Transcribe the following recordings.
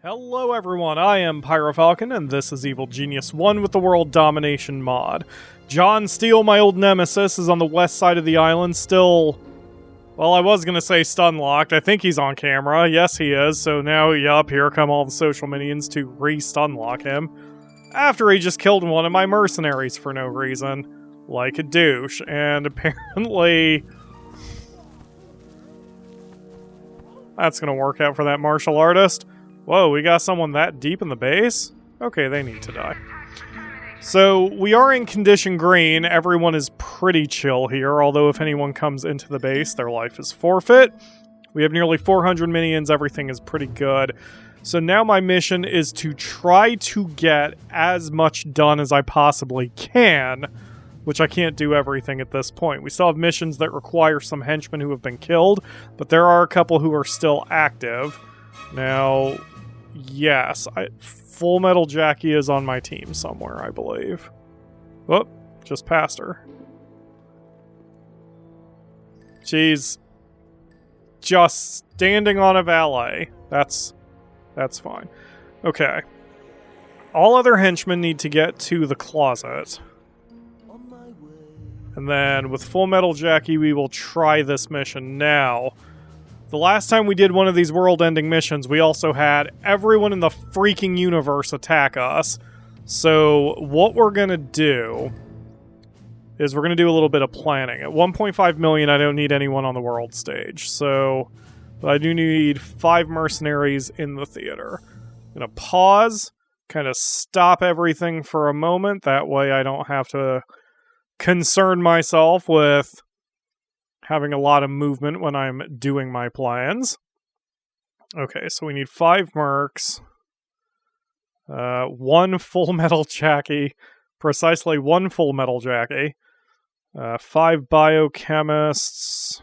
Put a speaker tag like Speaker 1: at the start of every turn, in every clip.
Speaker 1: Hello everyone, I am PyroFalkon, and this is Evil Genius 1 with the World Domination mod. John Steele, my old nemesis, is on the west side of the island, still... Well, I was gonna say stun-locked. I think he's on camera. Yes, he is. So now, yup, here come all the social minions to re-stun-lock him. After he just killed one of my mercenaries for no reason. Like a douche. And apparently... that's gonna work out for that martial artist. Whoa, we got someone that deep in the base? Okay, they need to die. So, we are in condition green. Everyone is pretty chill here, although if anyone comes into the base, their life is forfeit. We have nearly 400 minions. Everything is pretty good. So now my mission is to try to get as much done as I possibly can, which I can't do everything at this point. We still have missions that require some henchmen who have been killed, but there are a couple who are still active. Now... yes, Full Metal Jackie is on my team somewhere, I believe. Whoop, just passed her. She's just standing on a valet. That's fine. Okay. All other henchmen need to get to the closet. And then with Full Metal Jackie, we will try this mission now. The last time we did one of these world-ending missions, we also had everyone in the freaking universe attack us. So what we're going to do is we're going to do a little bit of planning. At 1.5 million, I don't need anyone on the world stage. So, but I do need 5 mercenaries in the theater. I'm going to pause, kind of stop everything for a moment. That way I don't have to concern myself with having a lot of movement when I'm doing my plans. Okay, so we need 5 mercs. 1 Full Metal Jackie. Precisely 1 Full Metal Jackie. 5 biochemists.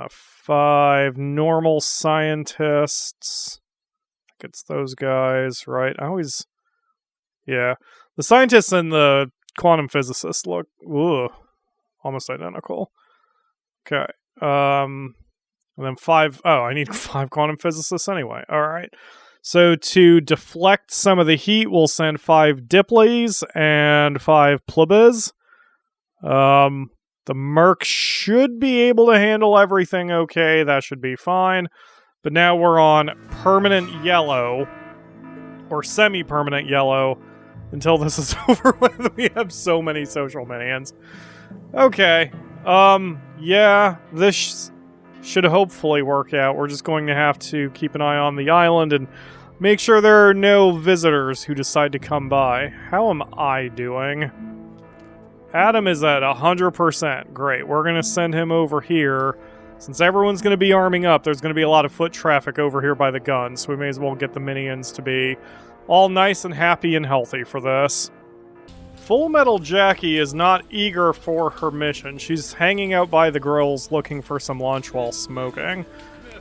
Speaker 1: 5 normal scientists. I think it's those guys, right? Yeah. The scientists and the quantum physicists look... ooh. Almost identical. Okay. And then 5... oh, I need 5 quantum physicists anyway. Alright. So to deflect some of the heat, we'll send 5 Dipleys and 5 Plebes. The Merc should be able to handle everything okay. That should be fine. But now we're on permanent yellow. Or semi-permanent yellow. Until this is over with. We have so many social minions. Okay, yeah, this should hopefully work out. We're just going to have to keep an eye on the island and make sure there are no visitors who decide to come by. How am I doing? Adam is at 100%. Great, we're going to send him over here. Since everyone's going to be arming up, there's going to be a lot of foot traffic over here by the guns, so we may as well get the minions to be all nice and happy and healthy for this. Full Metal Jackie is not eager for her mission. She's hanging out by the grills looking for some lunch while smoking.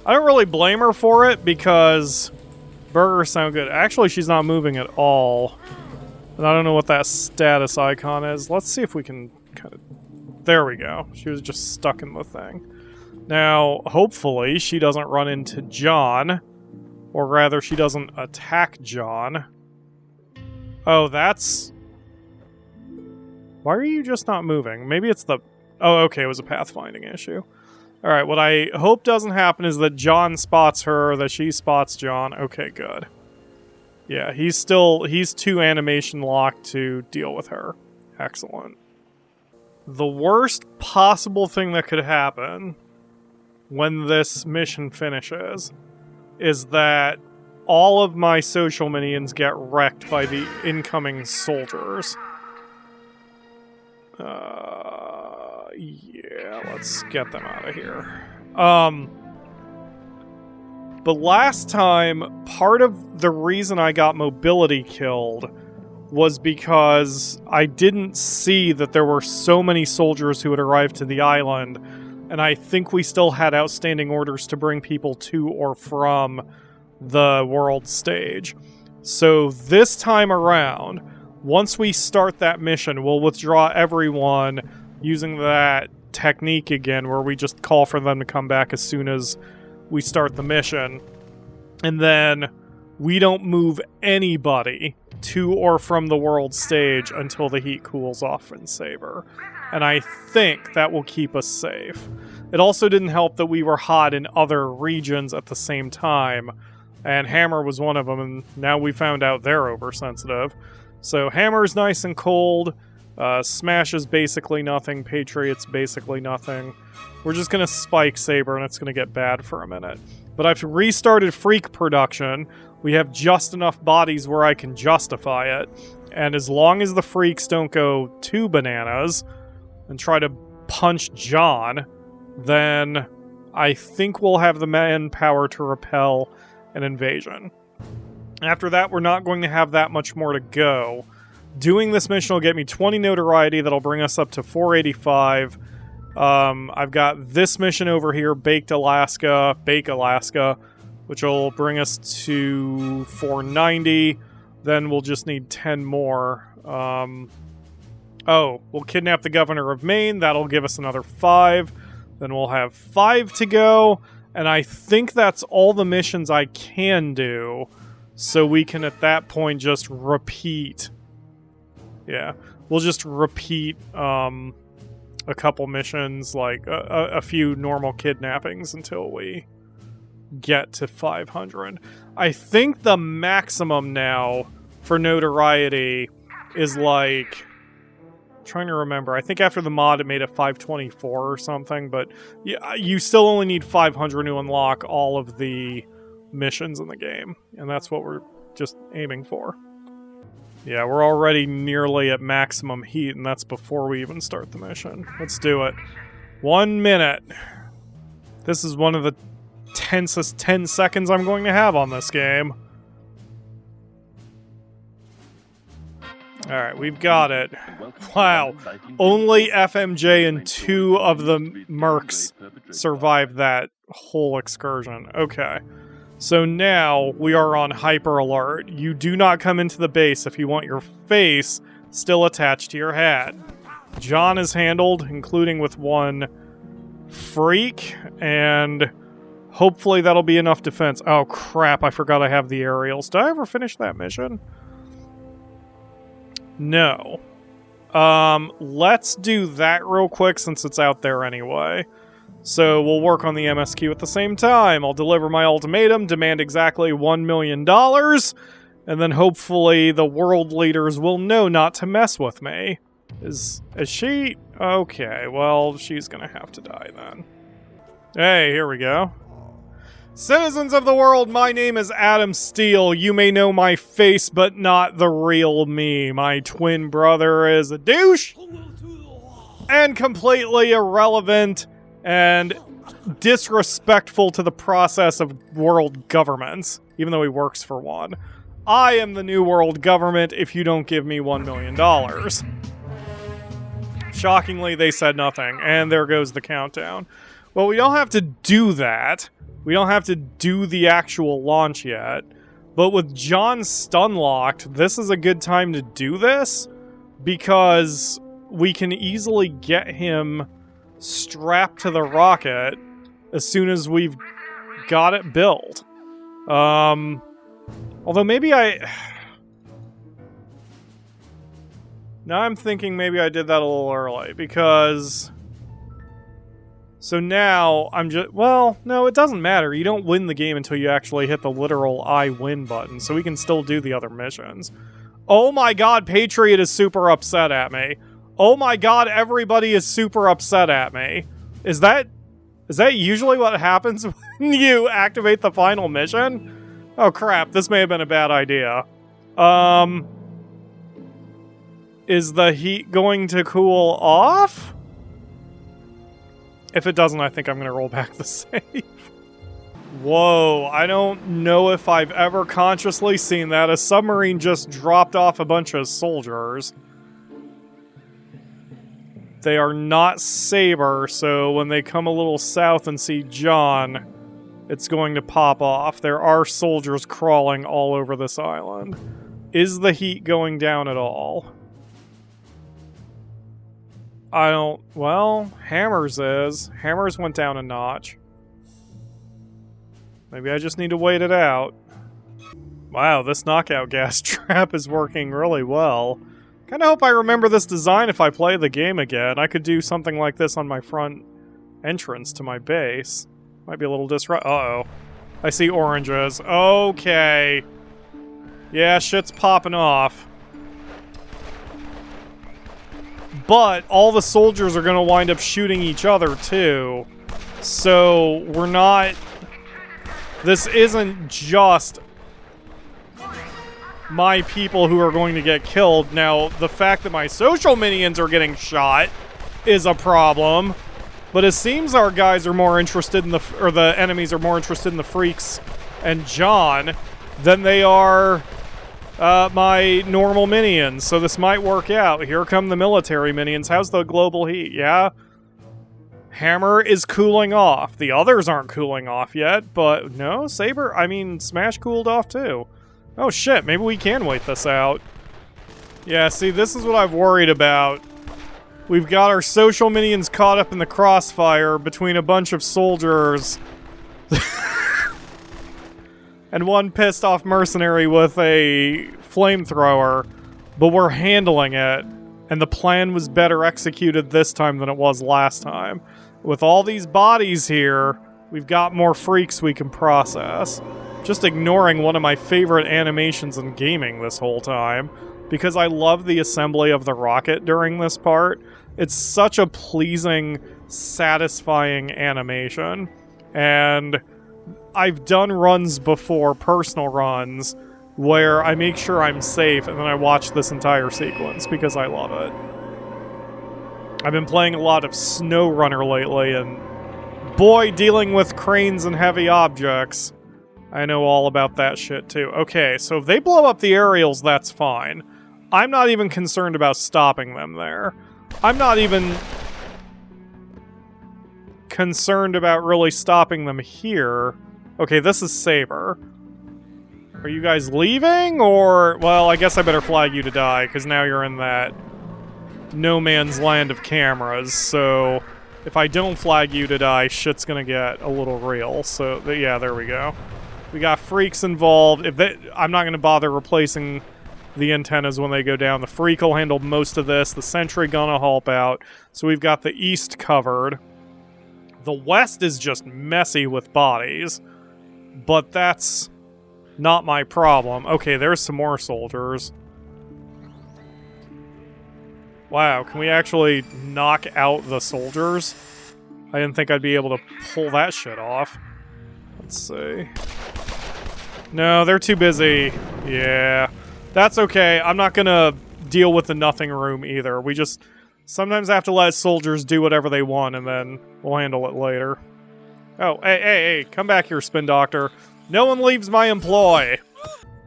Speaker 1: I don't really blame her for it because burgers sound good. Actually, she's not moving at all. And I don't know what that status icon is. Let's see if we can kind of... there we go. She was just stuck in the thing. Now, hopefully, she doesn't run into John. Or rather, she doesn't attack John. Oh, that's... why are you just not moving? Maybe it's the... oh, okay, it was a pathfinding issue. Alright, what I hope doesn't happen is that John spots her, that she spots John. Okay, good. Yeah, he's too animation locked to deal with her. Excellent. The worst possible thing that could happen when this mission finishes is that all of my social minions get wrecked by the incoming soldiers. Yeah, let's get them out of here. But last time, part of the reason I got mobility killed was because I didn't see that there were so many soldiers who had arrived to the island, and I think we still had outstanding orders to bring people to or from the world stage. So this time around, once we start that mission, we'll withdraw everyone using that technique again, where we just call for them to come back as soon as we start the mission. And then we don't move anybody to or from the world stage until the heat cools off in Saber. And I think that will keep us safe. It also didn't help that we were hot in other regions at the same time, and Hammer was one of them, and now we found out they're oversensitive. So Hammer's nice and cold, Smash is basically nothing, Patriot's basically nothing. We're just going to spike Saber, and it's going to get bad for a minute. But I've restarted Freak production. We have just enough bodies where I can justify it, and as long as the Freaks don't go too bananas and try to punch John, then I think we'll have the manpower to repel an invasion. After that, we're not going to have that much more to go. Doing this mission will get me 20 notoriety. That'll bring us up to 485. I've got this mission over here, Bake Alaska, which will bring us to 490. Then we'll just need 10 more. We'll kidnap the governor of Maine. That'll give us another 5. Then we'll have 5 to go. And I think that's all the missions I can do. So we can, at that point, just repeat. Yeah, we'll just repeat a couple missions, like a few normal kidnappings until we get to 500. I think the maximum now for notoriety is like... trying to remember. I think after the mod it made it 524 or something, but you still only need 500 to unlock all of the missions in the game, and that's what we're just aiming for. Yeah, we're already nearly at maximum heat, and that's before we even start the mission. Let's do it. 1 minute. This is one of the tensest 10 seconds I'm going to have on this game. Alright, we've got it. Wow. Only FMJ and 2 of the mercs survived that whole excursion. Okay. So now we are on hyper alert. You do not come into the base if you want your face still attached to your head. John is handled, including with 1 freak, and hopefully that'll be enough defense. Oh crap, I forgot I have the aerials. Did I ever finish that mission? No. Let's do that real quick since it's out there anyway. So we'll work on the MSQ at the same time. I'll deliver my ultimatum, demand exactly $1 million, and then hopefully the world leaders will know not to mess with me. Is she? Okay, well, she's gonna have to die then. Hey, here we go. Citizens of the world, my name is Adam Steele. You may know my face, but not the real me. My twin brother is a douche and completely irrelevant and disrespectful to the process of world governments, even though he works for one. I am the new world government if you don't give me $1 million. Shockingly, they said nothing, and there goes the countdown. Well, we don't have to do that. We don't have to do the actual launch yet. But with John stun-locked, this is a good time to do this, because we can easily get him strapped to the rocket as soon as we've got it built. Although maybe now I'm thinking maybe I did that a little early, because... So now I'm just... Well, no, it doesn't matter. You don't win the game until you actually hit the literal I win button, so we can still do the other missions. Oh my god, Patriot is super upset at me. Oh my god, everybody is super upset at me. Is that usually what happens when you activate the final mission? Oh crap, this may have been a bad idea. Is the heat going to cool off? If it doesn't, I think I'm going to roll back the save. Whoa, I don't know if I've ever consciously seen that. A submarine just dropped off a bunch of soldiers. They are not Saber, so when they come a little south and see John, it's going to pop off. There are soldiers crawling all over this island. Is the heat going down at all? I don't... Well, Hammers is. Hammers went down a notch. Maybe I just need to wait it out. Wow, this knockout gas trap is working really well. Kinda hope I remember this design if I play the game again. I could do something like this on my front entrance to my base. Might be a little disrupt. Uh-oh. I see oranges. Okay. Yeah, shit's popping off. But all the soldiers are gonna wind up shooting each other, too. So, we're not... This isn't just my people who are going to get killed. Now, the fact that my social minions are getting shot is a problem. But it seems our guys are more interested in the enemies are more interested in the freaks and John than they are my normal minions. So this might work out. Here come the military minions. How's the global heat? Yeah? Hammer is cooling off. The others aren't cooling off yet, but no, Saber, I mean, Smash cooled off too. Oh shit, maybe we can wait this out. Yeah, see, this is what I've worried about. We've got our social minions caught up in the crossfire between a bunch of soldiers. And one pissed off mercenary with a flamethrower. But we're handling it. And the plan was better executed this time than it was last time. With all these bodies here, we've got more freaks we can process. Just ignoring one of my favorite animations in gaming this whole time. Because I love the assembly of the rocket during this part. It's such a pleasing, satisfying animation. And I've done runs before, personal runs, where I make sure I'm safe and then I watch this entire sequence because I love it. I've been playing a lot of SnowRunner lately, and boy, dealing with cranes and heavy objects, I know all about that shit too. Okay, so if they blow up the aerials, that's fine. I'm not even concerned about stopping them there. I'm not even concerned about really stopping them here. Okay, this is Saber. Are you guys leaving, or... Well, I guess I better flag you to die, because now you're in that no man's land of cameras, so if I don't flag you to die, shit's gonna get a little real. So, yeah, there we go. We got freaks involved. I'm not gonna bother replacing the antennas when they go down. The freak will handle most of this. The sentry gonna help out. So we've got the east covered. The west is just messy with bodies. But that's not my problem. Okay, there's some more soldiers. Wow, can we actually knock out the soldiers? I didn't think I'd be able to pull that shit off. Let's see. No, they're too busy. Yeah. That's okay. I'm not gonna deal with the nothing room either. We just sometimes have to let soldiers do whatever they want, and then we'll handle it later. Oh, hey, come back here, Spin Doctor. No one leaves my employ.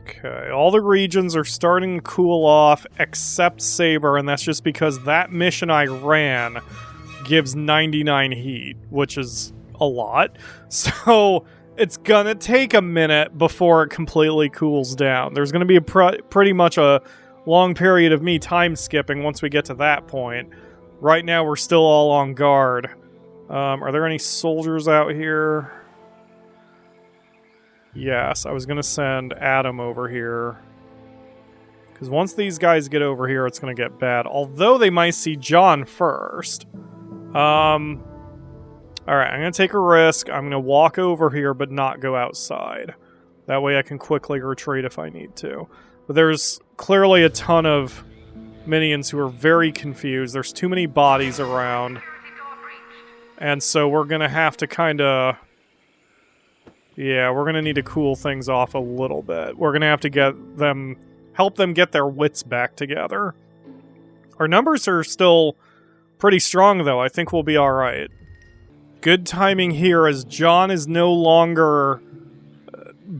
Speaker 1: Okay, all the regions are starting to cool off, except Saber, and that's just because that mission I ran gives 99 heat, which is a lot. So it's gonna take a minute before it completely cools down. There's gonna be a pretty much a long period of me time skipping once we get to that point. Right now we're still all on guard. Are there any soldiers out here? Yes, I was gonna send Adam over here. Because once these guys get over here, it's gonna get bad. Although they might see John first. Alright, I'm going to take a risk. I'm going to walk over here, but not go outside. That way I can quickly retreat if I need to. But there's clearly a ton of minions who are very confused. There's too many bodies around. And so we're going to have to kind of... Yeah, we're going to need to cool things off a little bit. We're going to have to get them... help them get their wits back together. Our numbers are still pretty strong, though. I think we'll be alright. Good timing here, as John is no longer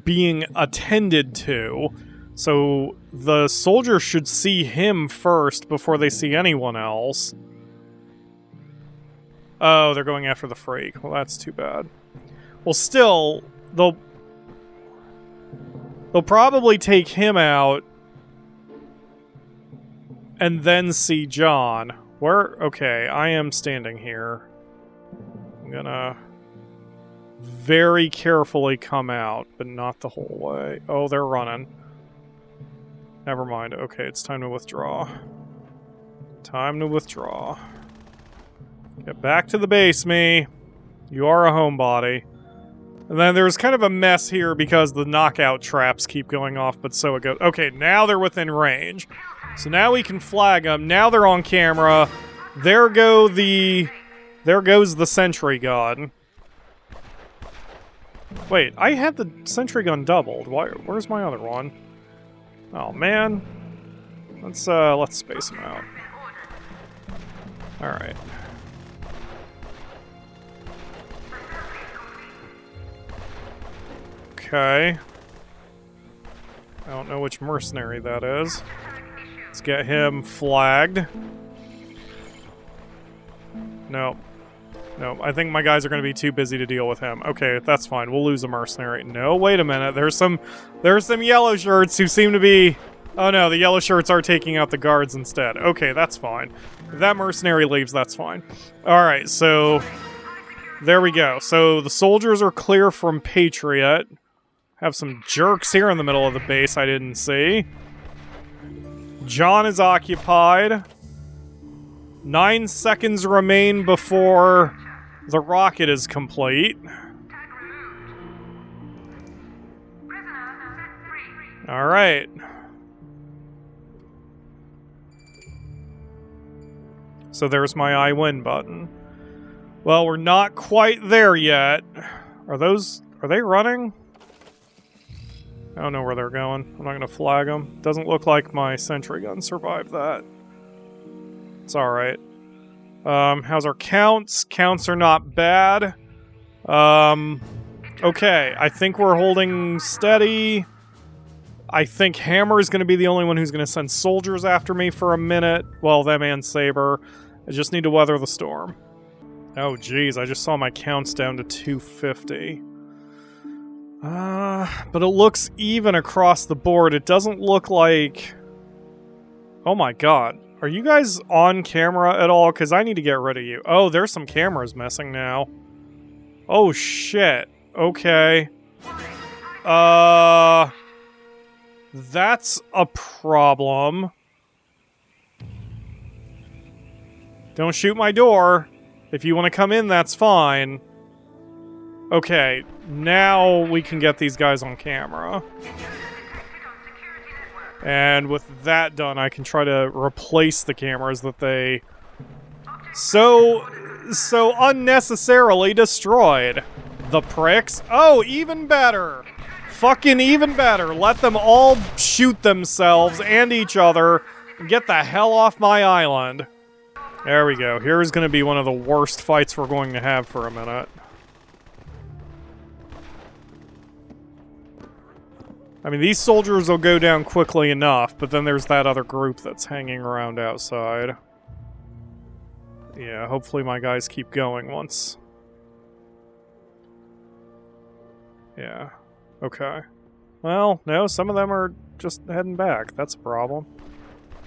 Speaker 1: being attended to. So the soldiers should see him first before they see anyone else. Oh, they're going after the freak. Well, that's too bad. Well, still, they'll probably take him out and then see John. Where? Okay, I am standing here. I'm gonna very carefully come out, but not the whole way. Oh, they're running. Never mind. Okay, it's time to withdraw. Time to withdraw. Get back to the base, me. You are a homebody. And then there's kind of a mess here because the knockout traps keep going off, but so it goes. Okay, now they're within range. So now we can flag them. Now they're on camera. There goes the sentry gun. Wait, I had the sentry gun doubled. Where's my other one? Oh man. Let's space them out. Alright. Okay. I don't know which mercenary that is. Let's get him flagged. No. No, I think my guys are going to be too busy to deal with him. Okay, that's fine. We'll lose a mercenary. No, wait a minute. There's some yellow shirts who seem to be... Oh no, the yellow shirts are taking out the guards instead. Okay, that's fine. If that mercenary leaves, that's fine. Alright, so... There we go. So the soldiers are clear from Patriot. Have some jerks here in the middle of the base I didn't see. John is occupied. 9 seconds remain before the rocket is complete. Alright. So there's my I win button. Well, we're not quite there yet. Are they running? I don't know where they're going. I'm not going to flag them. Doesn't look like my sentry gun survived that. It's alright. How's our counts? Counts are not bad. Okay, I think we're holding steady. I think Hammer is going to be the only one who's going to send soldiers after me for a minute. Well, them and Saber. I just need to weather the storm. Oh, geez, I just saw my counts down to 250. But it looks even across the board. It doesn't look like... Oh my god. Are you guys on camera at all? Because I need to get rid of you. Oh, there's some cameras missing now. Oh, shit. Okay. That's a problem. Don't shoot my door. If you want to come in, that's fine. Okay, now we can get these guys on camera. And with that done, I can try to replace the cameras that they so unnecessarily destroyed. The pricks. Oh, even better. Fucking even better. Let them all shoot themselves and each other and get the hell off my island. There we go. Here's going to be one of the worst fights we're going to have for a minute. I mean, these soldiers will go down quickly enough, but then there's that other group that's hanging around outside. Yeah, hopefully my guys keep going once. Yeah. Okay. Well, no, some of them are just heading back. That's a problem.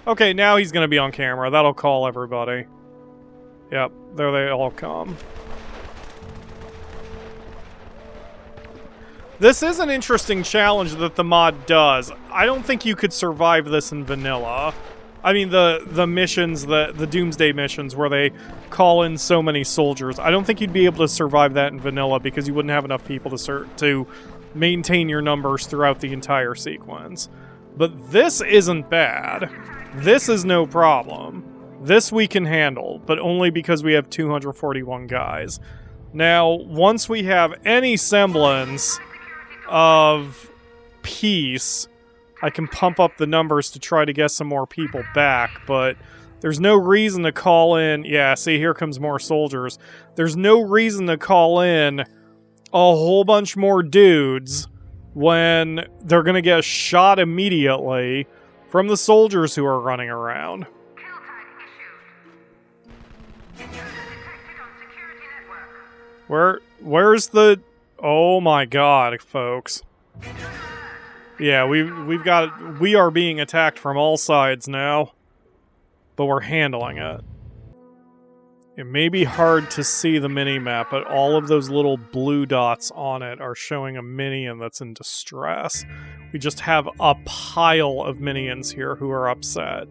Speaker 1: Okay, now he's going to be on camera. That'll call everybody. Yep, there they all come. This is an interesting challenge that the mod does. I don't think you could survive this in vanilla. I mean, the missions, the Doomsday missions where they call in so many soldiers. I don't think you'd be able to survive that in vanilla because you wouldn't have enough people to maintain your numbers throughout the entire sequence. But this isn't bad. This is no problem. This we can handle, but only because we have 241 guys. Now, once we have any semblance of peace, I can pump up the numbers to try to get some more people back, but there's no reason to call in... Yeah, see, here comes more soldiers. There's no reason to call in a whole bunch more dudes when they're gonna get shot immediately from the soldiers who are running around. Where's the... Oh my god, folks. Yeah, we are being attacked from all sides now. But we're handling it. It may be hard to see the mini-map, but all of those little blue dots on it are showing a minion that's in distress. We just have a pile of minions here who are upset.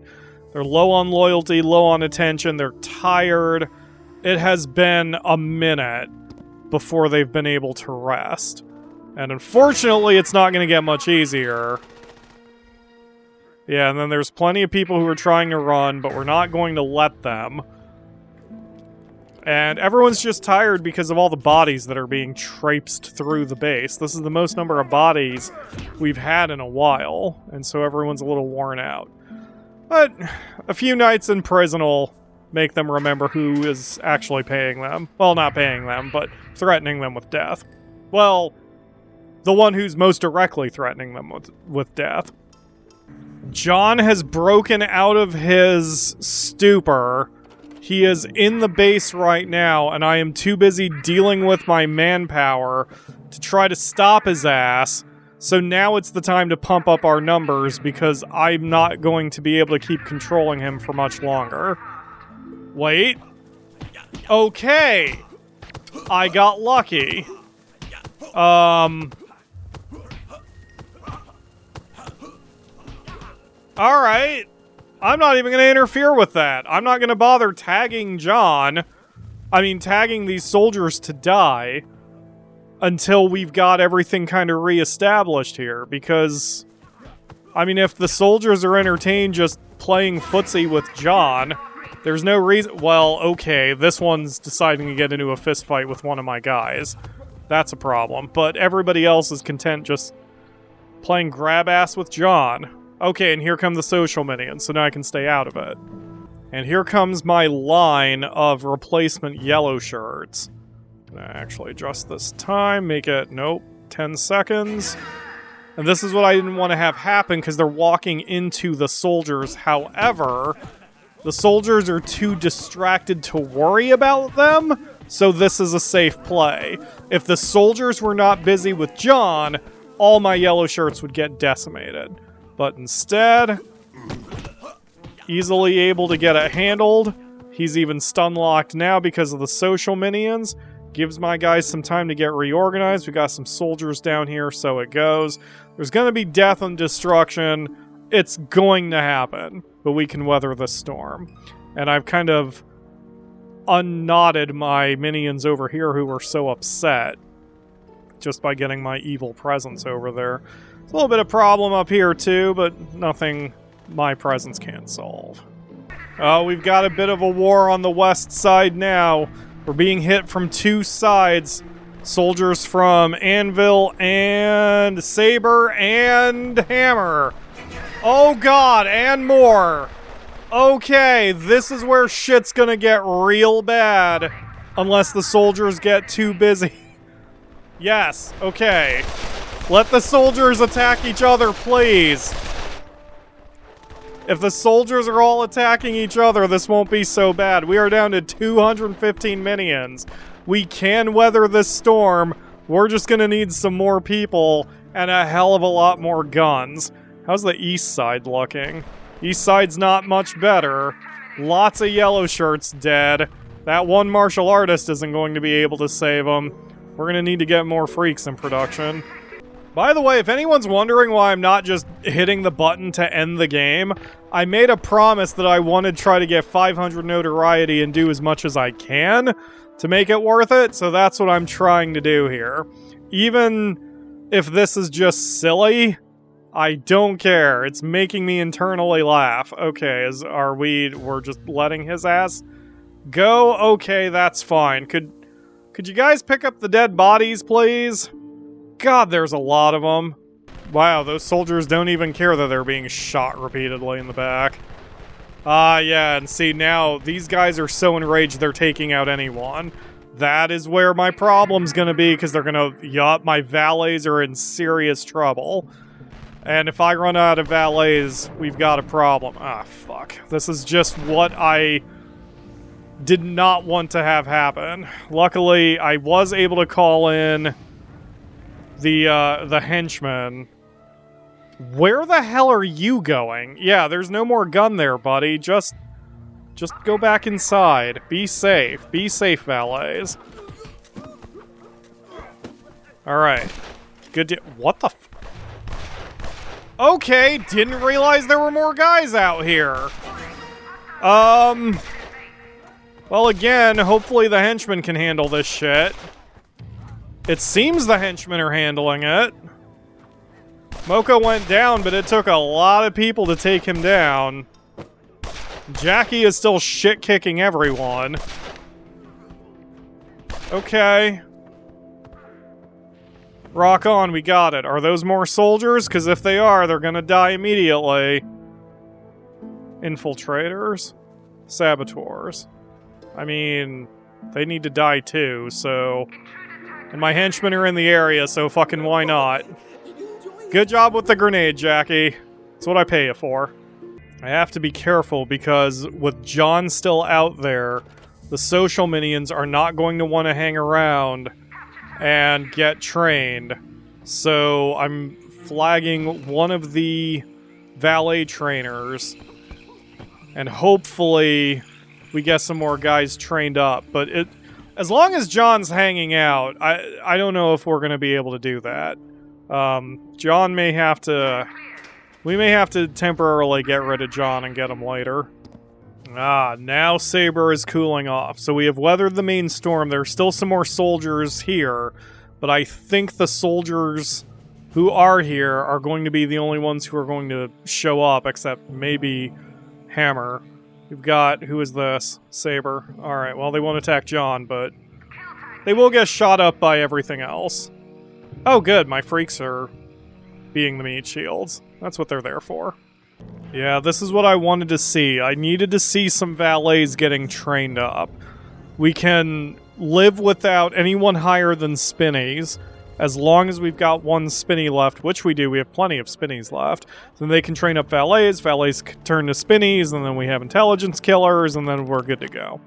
Speaker 1: They're low on loyalty, low on attention, they're tired. It has been a minute before they've been able to rest. And unfortunately, it's not going to get much easier. Yeah, and then there's plenty of people who are trying to run, but we're not going to let them. And everyone's just tired because of all the bodies that are being traipsed through the base. This is the most number of bodies we've had in a while, and so everyone's a little worn out. But a few nights in prison will make them remember who is actually paying them. Well, not paying them, but threatening them with death. Well, the one who's most directly threatening them with death. John has broken out of his stupor. He is in the base right now, and I am too busy dealing with my manpower to try to stop his ass. So now it's the time to pump up our numbers, because I'm not going to be able to keep controlling him for much longer. Wait. Okay. I got lucky. Alright. I'm not even going to interfere with that. I'm not going to bother tagging tagging these soldiers to die until we've got everything kind of reestablished here, because, I mean, if the soldiers are entertained just playing footsie with John, there's no reason. Well, okay, this one's deciding to get into a fist fight with one of my guys. That's a problem. But everybody else is content just playing grab ass with John. Okay, and here come the social minions, so now I can stay out of it. And here comes my line of replacement yellow shirts. I'm gonna actually adjust this time, make it, 10 seconds. And this is what I didn't want to have happen, because they're walking into the soldiers. However, the soldiers are too distracted to worry about them, so this is a safe play. If the soldiers were not busy with John, all my yellow shirts would get decimated. But instead, easily able to get it handled. He's even stun-locked now because of the social minions. Gives my guys some time to get reorganized. We got some soldiers down here, so it goes. There's going to be death and destruction. It's going to happen, but we can weather the storm. And I've kind of unknotted my minions over here who were so upset just by getting my evil presence over there. There's a little bit of problem up here too, but nothing my presence can't solve. We've got a bit of a war on the west side now. We're being hit from two sides. Soldiers from Anvil and Saber and Hammer. Oh god, and more. Okay, this is where shit's gonna get real bad. Unless the soldiers get too busy. Yes, okay. Let the soldiers attack each other, please. If the soldiers are all attacking each other, this won't be so bad. We are down to 215 minions. We can weather this storm. We're just gonna need some more people and a hell of a lot more guns. How's the east side looking? East side's not much better. Lots of yellow shirts dead. That one martial artist isn't going to be able to save them. We're gonna need to get more freaks in production. By the way, if anyone's wondering why I'm not just hitting the button to end the game, I made a promise that I wanted to try to get 500 notoriety and do as much as I can to make it worth it, so that's what I'm trying to do here. Even if this is just silly, I don't care. It's making me internally laugh. Okay, we're just letting his ass go? Okay, that's fine. Could you guys pick up the dead bodies, please? God, there's a lot of them. Wow, those soldiers don't even care that they're being shot repeatedly in the back. Yeah, and see, now, these guys are so enraged they're taking out anyone. That is where my problem's gonna be, because they're gonna... Yup, my valets are in serious trouble. And if I run out of valets, we've got a problem. Ah, fuck. This is just what I did not want to have happen. Luckily, I was able to call in the henchman. Where the hell are you going? Yeah, there's no more gun there, buddy. Just Just go back inside. Be safe. Be safe, valets. Alright. Good what the f- Okay, didn't realize there were more guys out here. Well, again, hopefully the henchmen can handle this shit. It seems the henchmen are handling it. Mocha went down, but it took a lot of people to take him down. Jackie is still shit-kicking everyone. Okay. Rock on, we got it. Are those more soldiers? Because if they are, they're gonna die immediately. Infiltrators? Saboteurs. I mean, they need to die too, so... And my henchmen are in the area, so fucking why not? Good job with the grenade, Jackie. That's what I pay you for. I have to be careful because with John still out there, the social minions are not going to want to hang around and get trained. So I'm flagging one of the valet trainers, and hopefully we get some more guys trained up. But as long as John's hanging out, I don't know if we're going to be able to do that. John may have to... We may have to temporarily get rid of John and get him later. Ah, now Saber is cooling off. So we have weathered the main storm. There's still some more soldiers here, but I think the soldiers who are here are going to be the only ones who are going to show up, except maybe Hammer. We've got... Who is this? Saber. Alright, well, they won't attack John, but they will get shot up by everything else. Oh, good. My freaks are being the meat shields. That's what they're there for. Yeah, this is what I wanted to see. I needed to see some valets getting trained up. We can live without anyone higher than spinnies, as long as we've got one spinny left, which we do. We have plenty of spinnies left. Then they can train up valets, valets turn to spinnies, and then we have intelligence killers, and then we're good to go.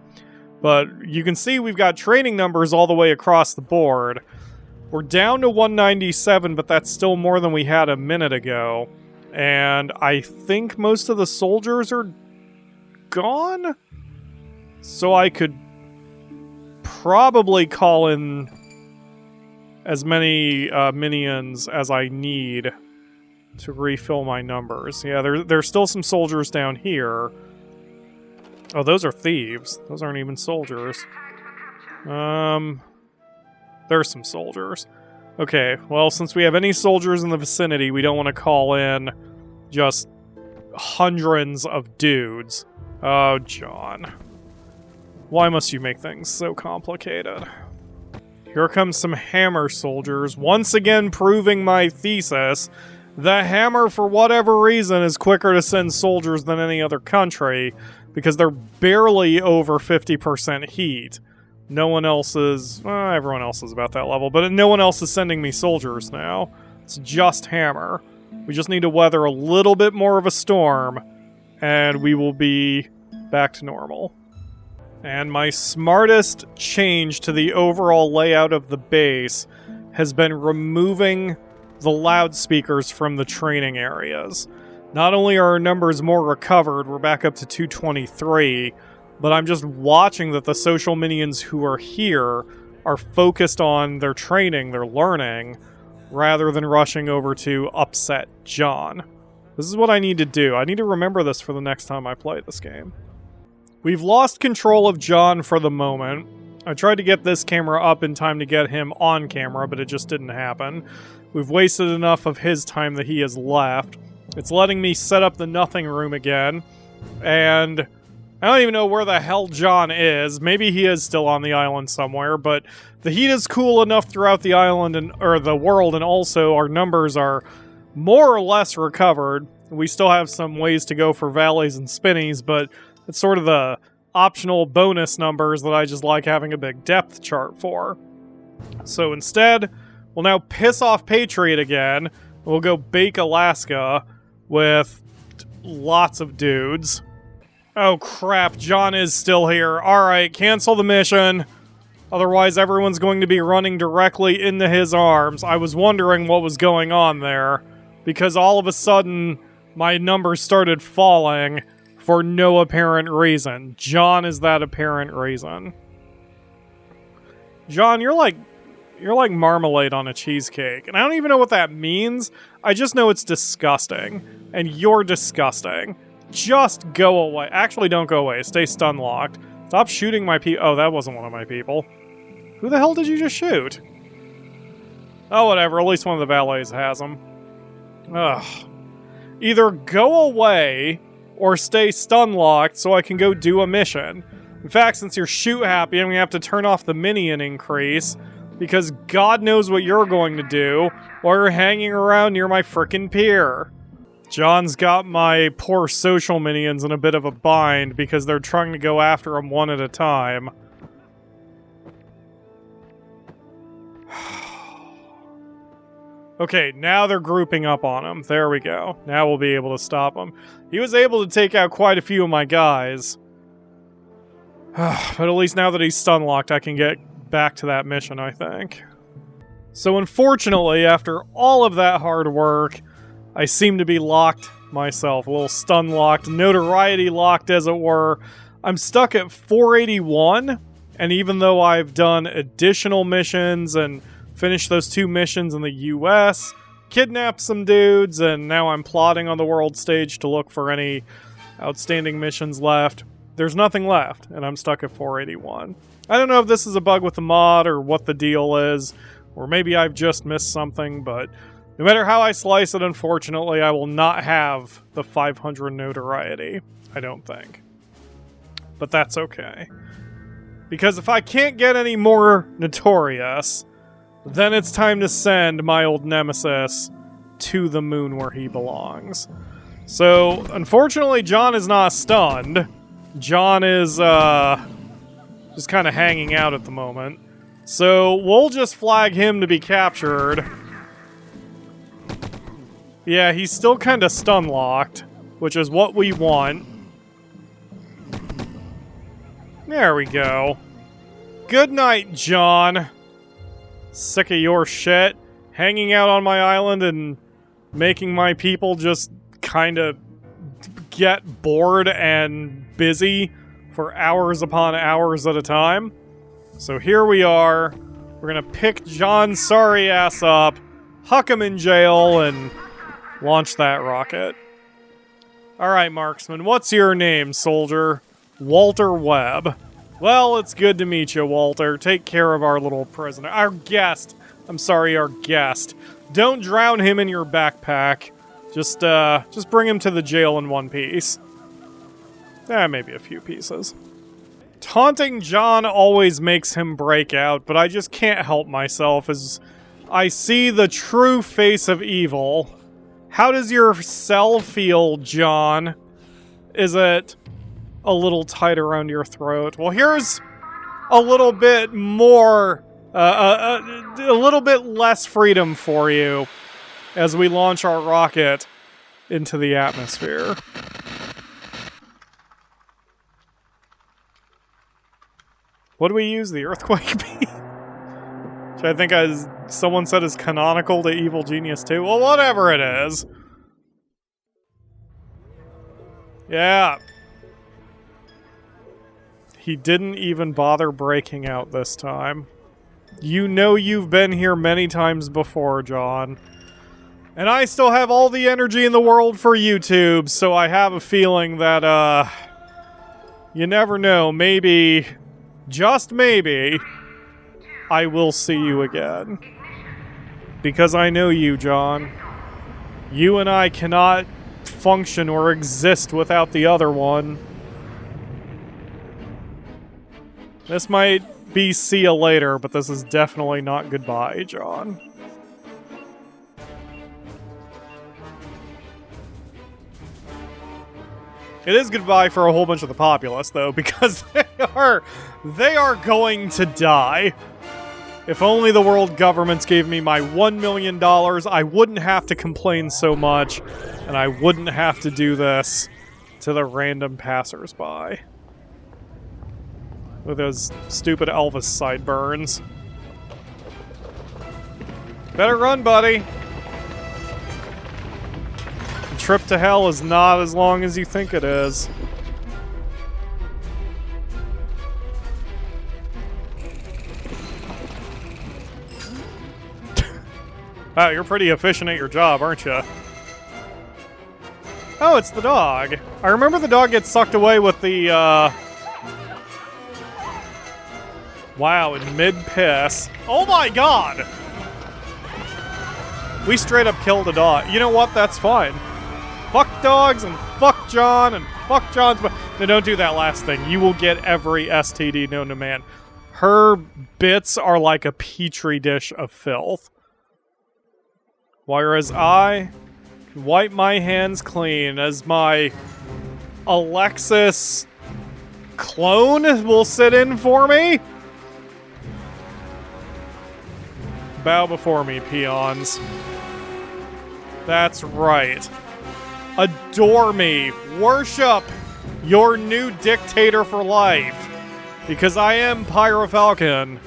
Speaker 1: But you can see we've got training numbers all the way across the board. We're down to 197, but that's still more than we had a minute ago. And I think most of the soldiers are gone? So I could probably call in as many minions as I need to refill my numbers. Yeah, there's still some soldiers down here. Oh, those are thieves. Those aren't even soldiers. There's some soldiers. Okay, well, since we have any soldiers in the vicinity, we don't want to call in just hundreds of dudes. Oh, John. Why must you make things so complicated? Here comes some Hammer soldiers, once again proving my thesis. The Hammer, for whatever reason, is quicker to send soldiers than any other country, because they're barely over 50% heat. No one else is... Well, everyone else is about that level, but no one else is sending me soldiers now. It's just Hammer. We just need to weather a little bit more of a storm, and we will be back to normal. And my smartest change to the overall layout of the base has been removing the loudspeakers from the training areas. Not only are our numbers more recovered, we're back up to 223, but I'm just watching that the social minions who are here are focused on their training, their learning, rather than rushing over to upset John. This is what I need to do. I need to remember this for the next time I play this game. We've lost control of John for the moment. I tried to get this camera up in time to get him on camera, but it just didn't happen. We've wasted enough of his time that he has left. It's letting me set up the nothing room again, and I don't even know where the hell John is. Maybe he is still on the island somewhere, but the heat is cool enough throughout the island or the world, and also our numbers are more or less recovered. We still have some ways to go for valleys and spinnies, but it's sort of the optional bonus numbers that I just like having a big depth chart for. So instead, we'll now piss off Patriot again. We'll go bake Alaska with lots of dudes. Oh crap, John is still here. Alright, cancel the mission. Otherwise everyone's going to be running directly into his arms. I was wondering what was going on there, because all of a sudden my numbers started falling for no apparent reason. John is that apparent reason. John, you're like marmalade on a cheesecake. And I don't even know what that means. I just know it's disgusting. And you're disgusting. Just go away. Actually, don't go away. Stay stun locked. Stop shooting my people. Oh, that wasn't one of my people. Who the hell did you just shoot? Oh, whatever. At least one of the valets has them. Ugh. Either go away or stay stun locked so I can go do a mission. In fact, since you're shoot happy, I'm going to have to turn off the minion increase because God knows what you're going to do while you're hanging around near my frickin' pier. John's got my poor social minions in a bit of a bind because they're trying to go after him one at a time. Okay, now they're grouping up on him. There we go. Now we'll be able to stop him. He was able to take out quite a few of my guys. But at least now that he's stun-locked, I can get back to that mission, I think. So unfortunately, after all of that hard work, I seem to be locked myself. A little stun-locked, notoriety-locked, as it were. I'm stuck at 481, and even though I've done additional missions and finished those 2 missions in the US, kidnapped some dudes, and now I'm plotting on the world stage to look for any outstanding missions left. There's nothing left, and I'm stuck at 481. I don't know if this is a bug with the mod or what the deal is, or maybe I've just missed something, but no matter how I slice it, unfortunately, I will not have the 500 notoriety, I don't think. But that's okay. Because if I can't get any more notorious, then it's time to send my old nemesis to the moon where he belongs. So, unfortunately, John is not stunned. John is, just kind of hanging out at the moment. So, we'll just flag him to be captured. Yeah, he's still kind of stun-locked, which is what we want. There we go. Good night, John. Sick of your shit. Hanging out on my island and making my people just kind of get bored and busy for hours upon hours at a time. So here we are. We're gonna pick John's sorry ass up, huck him in jail, and launch that rocket. Alright, Marksman, what's your name, soldier? Walter Webb. Well, it's good to meet you, Walter. Take care of our little prisoner. Our guest. I'm sorry, our guest. Don't drown him in your backpack. Just bring him to the jail in one piece. Maybe a few pieces. Taunting John always makes him break out, but I just can't help myself as I see the true face of evil. How does your cell feel, John? Is it a little tight around your throat? Well, here's a little bit more, a little bit less freedom for you as we launch our rocket into the atmosphere. What do we use? The earthquake beam? Which I think someone said is canonical to Evil Genius 2. Well, whatever it is. Yeah. He didn't even bother breaking out this time. You know you've been here many times before, John. And I still have all the energy in the world for YouTube, so I have a feeling that, you never know, maybe, just maybe, I will see you again. Because I know you, John. You and I cannot function or exist without the other one. This might be see you later, but this is definitely not goodbye, John. It is goodbye for a whole bunch of the populace, though, because they are going to die. If only the world governments gave me my $1 million, I wouldn't have to complain so much, and I wouldn't have to do this to the random passersby. With those stupid Elvis sideburns. Better run, buddy. The trip to hell is not as long as you think it is. Wow, you're pretty efficient at your job, aren't you? Oh, it's the dog. I remember the dog gets sucked away with the, Wow, in mid-piss. Oh my god! We straight up killed a dog. You know what? That's fine. Fuck dogs and fuck John and fuck John's... No, don't do that last thing. You will get every STD known to man. Her bits are like a petri dish of filth. Whereas I can wipe my hands clean as my Alexis clone will sit in for me. Bow before me, peons. That's right. Adore me. Worship your new dictator for life. Because I am PyroFalkon.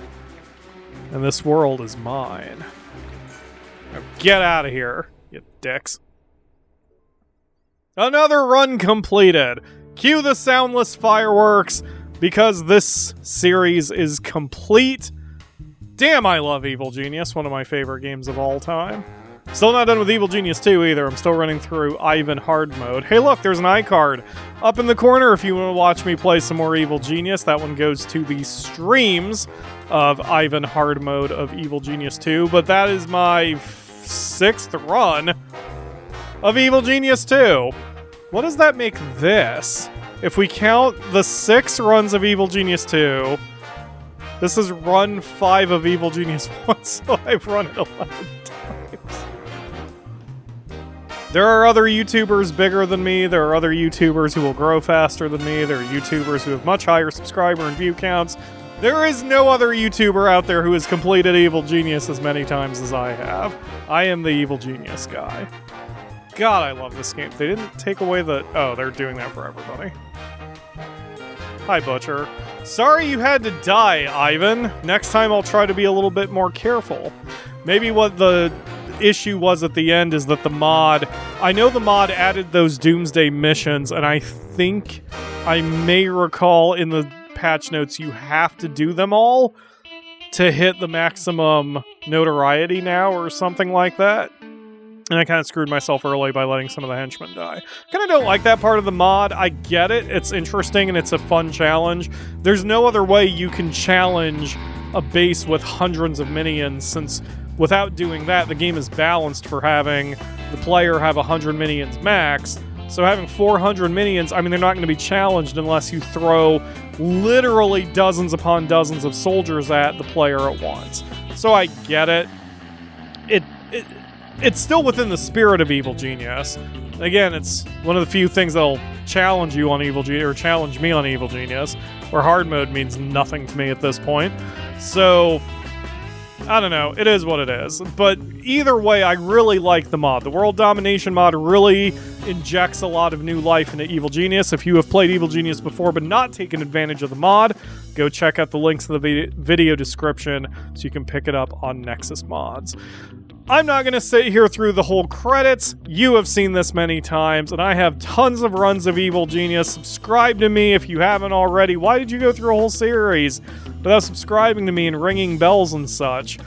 Speaker 1: And this world is mine. Now get out of here, you dicks. Another run completed. Cue the soundless fireworks. Because this series is complete. Damn, I love Evil Genius. One of my favorite games of all time. Still not done with Evil Genius 2 either. I'm still running through Ivan Hard Mode. Hey look, there's an iCard up in the corner if you want to watch me play some more Evil Genius. That one goes to the streams of Ivan Hard Mode of Evil Genius 2. But that is my 6th run of Evil Genius 2. What does that make this? If we count the 6 runs of Evil Genius 2, this is run 5 of Evil Genius 1, so I've run it 11 times. There are other YouTubers bigger than me. There are other YouTubers who will grow faster than me. There are YouTubers who have much higher subscriber and view counts. There is no other YouTuber out there who has completed Evil Genius as many times as I have. I am the Evil Genius guy. God, I love this game. They didn't take away the... Oh, they're doing that for everybody. Hi, Butcher. Sorry you had to die, Ivan. Next time I'll try to be a little bit more careful. Maybe what the issue was at the end is that the mod... I know the mod added those Doomsday missions, and I think I may recall in the patch notes you have to do them all to hit the maximum notoriety now or something like that. And I kind of screwed myself early by letting some of the henchmen die. Kind of don't like that part of the mod. I get it. It's interesting and it's a fun challenge. There's no other way you can challenge a base with hundreds of minions, since without doing that, the game is balanced for having the player have 100 minions max. So having 400 minions, I mean, they're not going to be challenged unless you throw literally dozens upon dozens of soldiers at the player at once. So I get it. It's still within the spirit of Evil Genius. Again, it's one of the few things that'll challenge you on Evil Genius, or challenge me on Evil Genius, where hard mode means nothing to me at this point. So, I don't know. It is what it is. But either way, I really like the mod. The World Domination mod really injects a lot of new life into Evil Genius. If you have played Evil Genius before but not taken advantage of the mod, go check out the links in the video description so you can pick it up on Nexus Mods. I'm not going to sit here through the whole credits. You have seen this many times, and I have tons of runs of Evil Genius. Subscribe to me if you haven't already. Why did you go through a whole series without subscribing to me and ringing bells and such?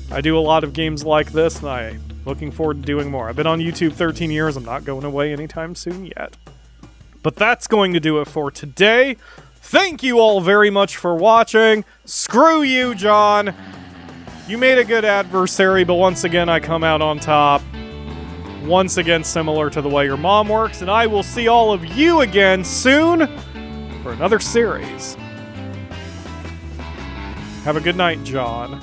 Speaker 1: I do a lot of games like this, and I'm looking forward to doing more. I've been on YouTube 13 years. I'm not going away anytime soon yet. But that's going to do it for today. Thank you all very much for watching. Screw you, John. You made a good adversary, but once again, I come out on top. Once again, similar to the way your mom works, and I will see all of you again soon for another series. Have a good night, John.